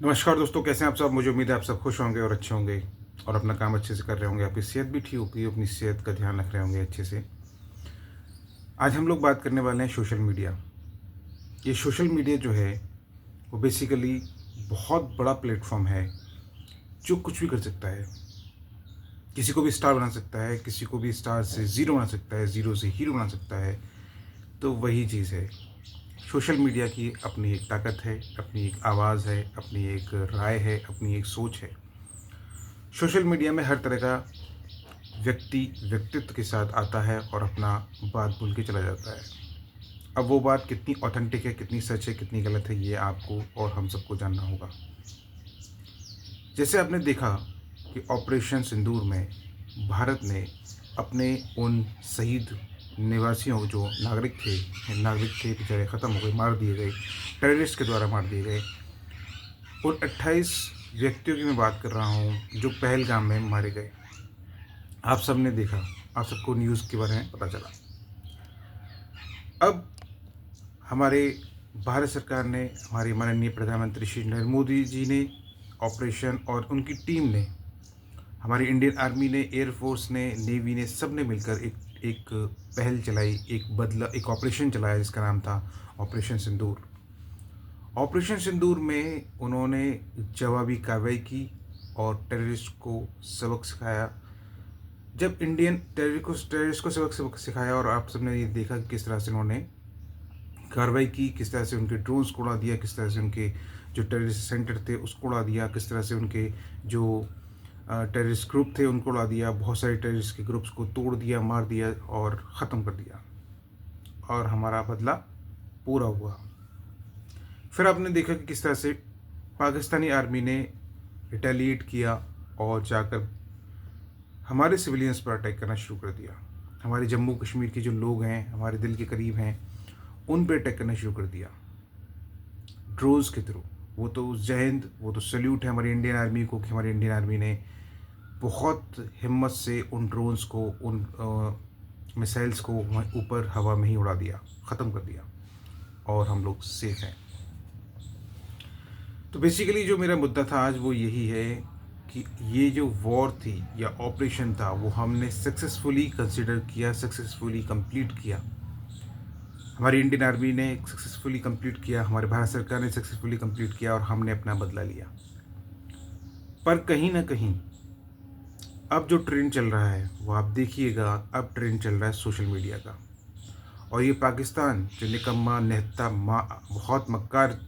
नमस्कार दोस्तों, कैसे हैं आप सब। मुझे उम्मीद है आप सब खुश होंगे और अच्छे होंगे और अपना काम अच्छे से कर रहे होंगे। आपकी सेहत भी ठीक होगी, अपनी सेहत का ध्यान रख रहे होंगे अच्छे से। आज हम लोग बात करने वाले हैं सोशल मीडिया। ये सोशल मीडिया जो है वो बेसिकली बहुत बड़ा प्लेटफॉर्म है जो कुछ भी कर सकता है। किसी को भी स्टार बना सकता है, किसी को भी स्टार से ज़ीरो बना सकता है, ज़ीरो से हीरो बना सकता है। तो वही चीज़ है, सोशल मीडिया की अपनी एक ताकत है, अपनी एक आवाज़ है, अपनी एक राय है, अपनी एक सोच है। सोशल मीडिया में हर तरह का व्यक्ति व्यक्तित्व के साथ आता है और अपना बात बोल के चला जाता है। अब वो बात कितनी ऑथेंटिक है, कितनी सच है, कितनी गलत है, ये आपको और हम सबको जानना होगा। जैसे आपने देखा कि ऑपरेशन सिंदूर में भारत ने अपने उन शहीद निवासियों, जो नागरिक थे बेचारे ख़त्म हो गए, मार दिए गए, टेररिस्ट के द्वारा मार दिए गए। उन 28 व्यक्तियों की मैं बात कर रहा हूँ जो पहलगाम में मारे गए। आप सबने देखा, आप सबको न्यूज़ के बारे में पता चला। अब हमारे भारत सरकार ने, हमारे माननीय प्रधानमंत्री श्री नरेंद्र मोदी जी ने, ऑपरेशन और उनकी टीम ने, हमारी इंडियन आर्मी ने, एयरफोर्स ने, नेवी ने, सब ने मिलकर एक एक पहल चलाई, एक ऑपरेशन चलाया जिसका नाम था ऑपरेशन सिंदूर। ऑपरेशन सिंदूर में उन्होंने जवाबी कार्रवाई की और टेररिस्ट को सबक सिखाया। जब इंडियन टेररिस्ट को सबक सिखाया और आप सबने ये देखा कि किस तरह से उन्होंने कार्रवाई की, किस तरह से उनके ड्रोन्स को उड़ा दिया, किस तरह से उनके जो टेररिस्ट सेंटर थे उसको उड़ा दिया, किस तरह से उनके जो टेररिस्ट ग्रुप थे उनको उड़ा दिया, बहुत सारे टेररिस्ट के ग्रुप्स को तोड़ दिया, मार दिया और ख़त्म कर दिया। और हमारा बदला पूरा हुआ। फिर आपने देखा कि किस तरह से पाकिस्तानी आर्मी ने रिटेलिएट किया और जाकर हमारे सिविलियंस पर अटैक करना शुरू कर दिया। हमारे जम्मू कश्मीर के जो लोग हैं, हमारे दिल के करीब हैं, उन पे अटैक करना शुरू कर दिया ड्रोन्स के थ्रू। वो तो जय हिंद, वो तो सल्यूट है हमारी इंडियन आर्मी को कि हमारी इंडियन आर्मी ने बहुत हिम्मत से उन ड्रोन्स को, उन मिसाइल्स को ऊपर हवा में ही उड़ा दिया, ख़त्म कर दिया और हम लोग सेफ हैं। तो बेसिकली जो मेरा मुद्दा था आज वो यही है कि ये जो वॉर थी या ऑपरेशन था वो हमने सक्सेसफुली कंसिडर किया, सक्सेसफुली कंप्लीट किया। हमारी इंडियन आर्मी ने सक्सेसफुली कंप्लीट किया, हमारे भारत सरकार ने सक्सेसफुली कंप्लीट किया और हमने अपना बदला लिया। पर कहीं ना कहीं अब जो ट्रेंड चल रहा है वो आप देखिएगा, अब ट्रेंड चल रहा है सोशल मीडिया का। और ये पाकिस्तान जो निकम्मा, निहत्ता, बहुत मक्कार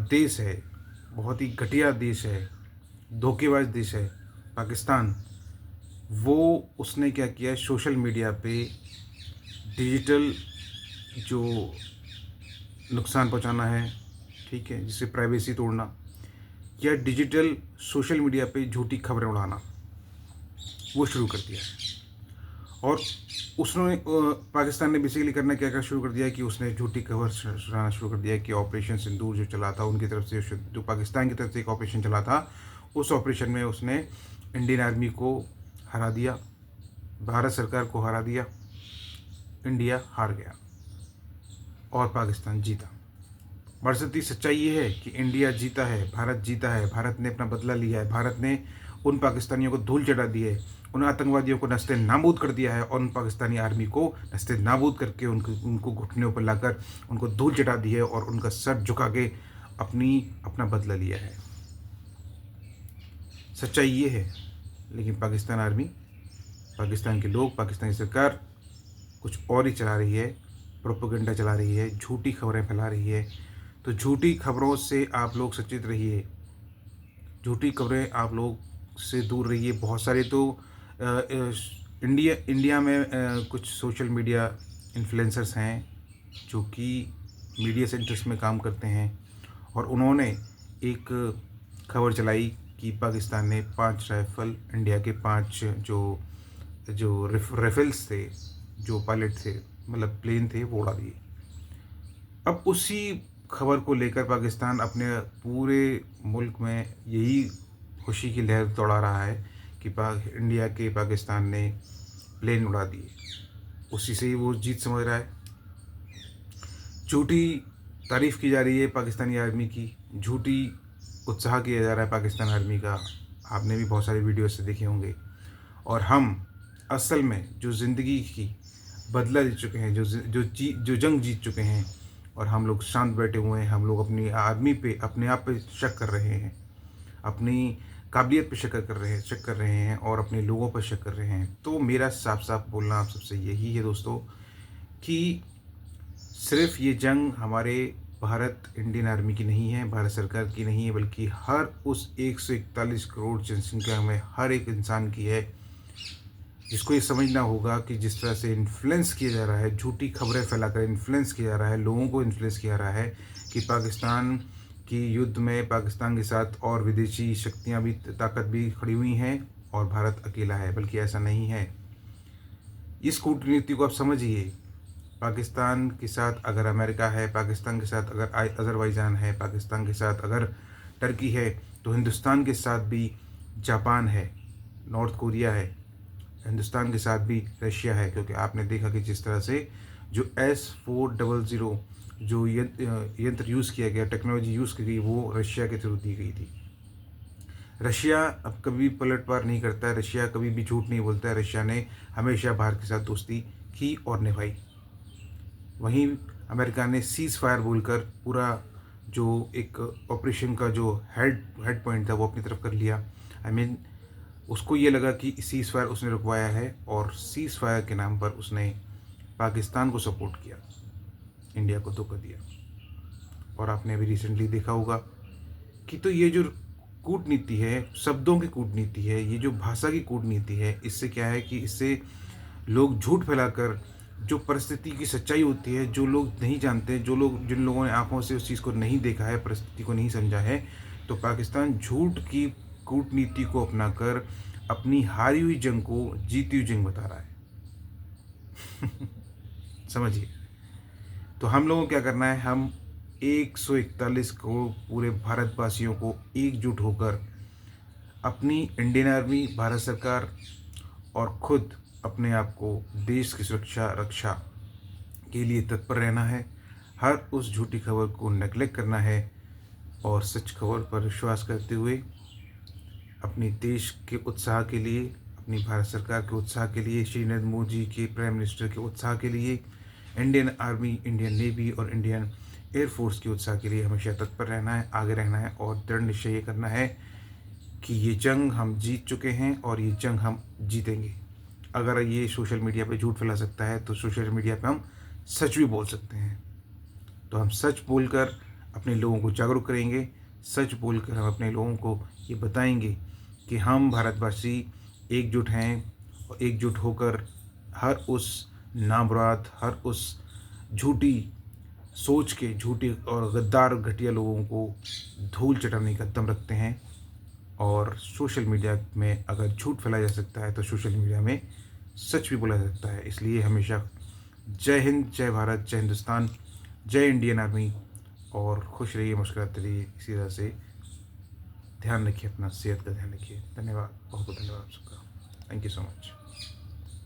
देश है, बहुत ही घटिया देश है, धोखेबाज देश है पाकिस्तान। वो उसने क्या किया, सोशल मीडिया पे डिजिटल जो नुकसान पहुंचाना है, ठीक है, जिसे प्राइवेसी तोड़ना, या डिजिटल सोशल मीडिया पे झूठी खबरें उड़ाना, वो शुरू कर दिया है। और उसने पाकिस्तान ने बेसिकली करना क्या क्या शुरू कर दिया कि उसने झूठी खबर सुनाना शुरू कर दिया कि ऑपरेशन सिंदूर जो चला था उनकी तरफ से, जो पाकिस्तान की तरफ से एक ऑपरेशन चला था, उस ऑपरेशन में उसने इंडियन आर्मी को हरा दिया, भारत सरकार को हरा दिया, इंडिया हार गया और पाकिस्तान जीता। बरसती सच्चाई ये है कि इंडिया जीता है, भारत जीता है, भारत ने अपना बदला लिया है, भारत ने उन पाकिस्तानियों को धूल चटा दी है, उन आतंकवादियों को नस्ते नाबूद कर दिया है और उन पाकिस्तानी आर्मी को नस्ते नाबूद करके उनको घुटनों पर लाकर उनको धूल चटा दी है और उनका सर झुका के अपना बदला लिया है। सच्चाई ये है। लेकिन पाकिस्तान आर्मी, पाकिस्तान के लोग, पाकिस्तानी सरकार कुछ और ही चला रही है, प्रोपेगेंडा चला रही है, झूठी खबरें फैला रही है। तो झूठी खबरों से आप लोग सचेत रहिए, झूठी खबरें आप लोग से दूर रहिए। बहुत सारे तो इंडिया में कुछ सोशल मीडिया इन्फ्लुएंसर्स हैं जो कि मीडिया सेंटर्स में काम करते हैं और उन्होंने एक खबर चलाई कि पाकिस्तान ने 5 राइफल, इंडिया के 5 जो जो राइफल्स थे, जो पायलट थे, मतलब प्लेन थे, वो उड़ा दिए। अब उसी खबर को लेकर पाकिस्तान अपने पूरे मुल्क में यही खुशी की लहर दौड़ा रहा है कि इंडिया के पाकिस्तान ने प्लेन उड़ा दिए। उसी से ही वो जीत समझ रहा है। झूठी तारीफ़ की जा रही है पाकिस्तानी आर्मी की, झूठी उत्साह किया जा रहा है पाकिस्तान आर्मी का, आपने भी बहुत सारे वीडियो से देखे होंगे। और हम असल में जो ज़िंदगी की बदला दे चुके हैं, जो जंग जीत चुके हैं, और हम लोग शांत बैठे हुए हैं। हम लोग अपनी आर्मी पे, अपने आप पे शक कर रहे हैं, अपनी काबिलियत पे शक कर रहे हैं और अपने लोगों पर शक कर रहे हैं। तो मेरा साफ साफ बोलना आप सबसे यही है दोस्तों, कि सिर्फ ये जंग हमारे भारत इंडियन आर्मी की नहीं है, भारत सरकार की नहीं है, बल्कि हर उस 141 करोड़ जनसंख्या में हर एक इंसान की है, जिसको ये समझना होगा कि जिस तरह से इन्फ्लुएंस किया जा रहा है, झूठी खबरें फैलाकर इन्फ्लुएंस किया जा रहा है, लोगों को इन्फ्लुएंस किया जा रहा है कि पाकिस्तान की युद्ध में पाकिस्तान के साथ और विदेशी शक्तियाँ भी, ताकत भी खड़ी हुई हैं और भारत अकेला है, बल्कि ऐसा नहीं है। इस कूटनीति को आप समझिए। पाकिस्तान के साथ अगर अमेरिका है, पाकिस्तान के साथ अगर अज़रबैजान है, पाकिस्तान के साथ अगर टर्की है, तो हिंदुस्तान के साथ भी जापान है, नॉर्थ कोरिया है, हिंदुस्तान के साथ भी रशिया है। क्योंकि आपने देखा कि जिस तरह से जो S-400 जो यंत्र यूज़ किया गया, टेक्नोलॉजी यूज़ की गई, वो रशिया के थ्रू दी गई थी। रशिया अब कभी पलटवार नहीं करता है, रशिया कभी भी झूठ नहीं बोलता है। रशिया ने हमेशा भारत के साथ दोस्ती की और निभाई। वहीं अमेरिका ने सीज़ फायर बोलकर पूरा जो एक ऑपरेशन का जो हेड पॉइंट था वो अपनी तरफ कर लिया। उसको ये लगा कि सीज़ फायर उसने रुकवाया है, और सीज़ फायर के नाम पर उसने पाकिस्तान को सपोर्ट किया, इंडिया को धोखा दिया। और आपने अभी रिसेंटली देखा होगा कि तो ये जो कूटनीति है, शब्दों की कूटनीति है, ये जो भाषा की कूटनीति है, इससे क्या है कि इससे लोग झूठ फैलाकर जो परिस्थिति की सच्चाई होती है, जो लोग नहीं जानते, जिन लोगों ने आंखों से उस चीज़ को नहीं देखा है, परिस्थिति को नहीं समझा है, तो पाकिस्तान झूठ की कूटनीति को अपनाकर अपनी हारी हुई जंग को जीती हुई जंग बता रहा है। समझिए। तो हम लोगों को क्या करना है, हम 141 करोड़ पूरे भारतवासियों को एकजुट होकर अपनी इंडियन आर्मी, भारत सरकार और खुद अपने आप को देश की सुरक्षा रक्षा के लिए तत्पर रहना है। हर उस झूठी खबर को नेगलेक्ट करना है और सच खबर पर विश्वास करते हुए अपनी देश के उत्साह के लिए, अपनी भारत सरकार के उत्साह के लिए, श्री नरेंद्र मोदी जी के प्राइम मिनिस्टर के उत्साह के लिए, इंडियन आर्मी, इंडियन नेवी और इंडियन एयरफोर्स के उत्साह के लिए हमेशा तत्पर रहना है, आगे रहना है और दृढ़ निश्चय ये करना है कि ये जंग हम जीत चुके हैं और ये जंग हम जीतेंगे। अगर ये सोशल मीडिया पे झूठ फैला सकता है, तो सोशल मीडिया पे हम सच भी बोल सकते हैं। तो हम सच बोलकर अपने लोगों को जागरूक करेंगे, सच बोलकर हम अपने लोगों को ये बताएंगे कि हम भारतवासी एकजुट हैं, और एकजुट होकर हर उस नामुराद, हर उस झूठी सोच के, झूठी और गद्दार घटिया लोगों को धूल चटाने का दम रखते हैं। और सोशल मीडिया में अगर झूठ फैलाया जा सकता है, तो सोशल मीडिया में सच भी बोला जा सकता है। इसलिए हमेशा जय हिंद, जय भारत, जय हिंदुस्तान, जय इंडियन आर्मी, और खुश रहिए, मुस्कुराते रहिए। इसी तरह से ध्यान रखिए, अपना सेहत का ध्यान रखिए। धन्यवाद, बहुत बहुत धन्यवाद आप सबका। Thank you so much.